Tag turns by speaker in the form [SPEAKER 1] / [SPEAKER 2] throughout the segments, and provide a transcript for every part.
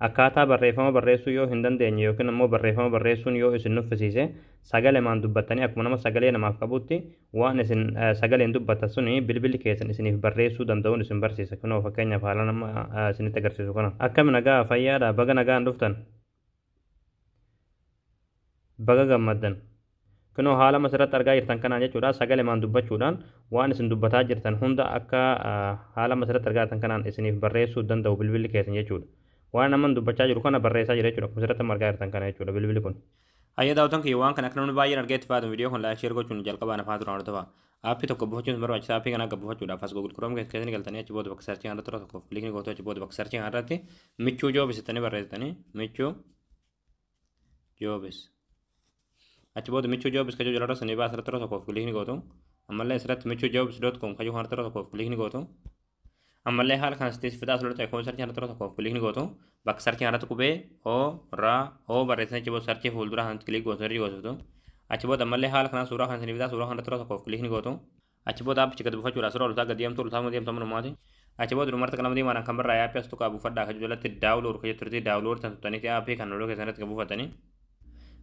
[SPEAKER 1] akkaataa barreeffama barreessuu yoo hin dandeenye yookiin immoo barreeffama barreessuun yoo isin nuffisiise sagalee maan dubbattanii akkuma nama sagalee namaaf qabutti waan isin sagaleen dubbattan suni bilbilli keessan isiniif barreessuu danda'uun isin barsiisa. Kunoo fakkeenyaaf haala nama isinitti agarsiisu kana. Akkam nagaa fayyaadha baga nagaan dhuftan. Baga gammaddan. Kunoo haala masirratti argaa jirtan kanaan jechuudha sagalee maan dubbachuudhaan waan isin dubbataa jirtan hunda akka haala masirratti argaa jirtan kanaan isiniif barreessuu danda'u bilbilli keessan jechuudha. Waan naman dubbachaa jiru kana barreessaa jira jechuudha kuma asirratti argaa jirtan kana jechuudha bilbilli kun. Hayya daawwatan kiyya waan kana akka namni baay'een argeetti fayyadamu viidiyoo kun laayik sheer gochuun jalqabaan afaan duraan hordofaa. Aappii tokko buufachuun barbaachisaa aappii kana akka buufachuudhaaf as Google Chrome keessatti galtanii achi booda bakka sarchii irratti tokko kilikni gootu achi booda bakka sarchii irratti michuu joobis ittanii barreessitanii michuu joobis. Achi booda michuu joobis kajuu jala irratti baas irratti tokko kilikni gootu ammallee asirratti michuu joobis.com kajuu irratti tokko kilikni gootu. Ammallee haala kan sitti fidaa asirratti akkuma sarchii irratti tokko kilikni gootu bakka sarchii irratti qubee o barreessanii achi booda sarchii fuulduraa kan kilik gootu sarchii gootu. Achi booda ammallee haala kana suuraa kan fidaa suuraa kan irratti tokko kilikni gootu. Achi booda aappichi gad buufachuudhaaf suuraa oltaa gad deemtu oltaa manumaati. Achi booda dumartii kana diimaan kan birraa aappii as tokko buufadhaa kajuu jalatti daawulood kajuu turtii daawulood tan tuttanii aappii kan loloo keessatti gad buufatanii.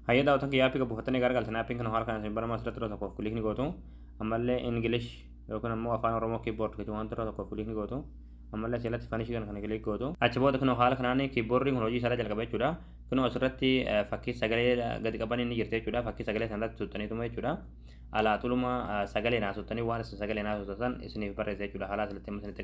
[SPEAKER 1] Hayya daawwatan kiyya aappii gad buufatanii gargaltan aappiin kana haala kana barama asirratti tokko kilikni gootu. Ammallee English yookiin immoo afaan Oromoo keyboard kajuu waan tokko kilikni gootu. Ammallee asirratti fanish kan kilik gootu. Achi booda kunoo haala kanaan keyboardiin kun hojii isaa jalqaba jechuudha. Kunoo asirratti fakkii sagalee gadi qaban inni jirti jechuudha. Fakkii sagalee sanarratti tuttaniituma jechuudha. Alaa tuluma sagalee naasuttanii waan sagalee naasuttatan isiniif barreessa jechuudha. Haala asirratti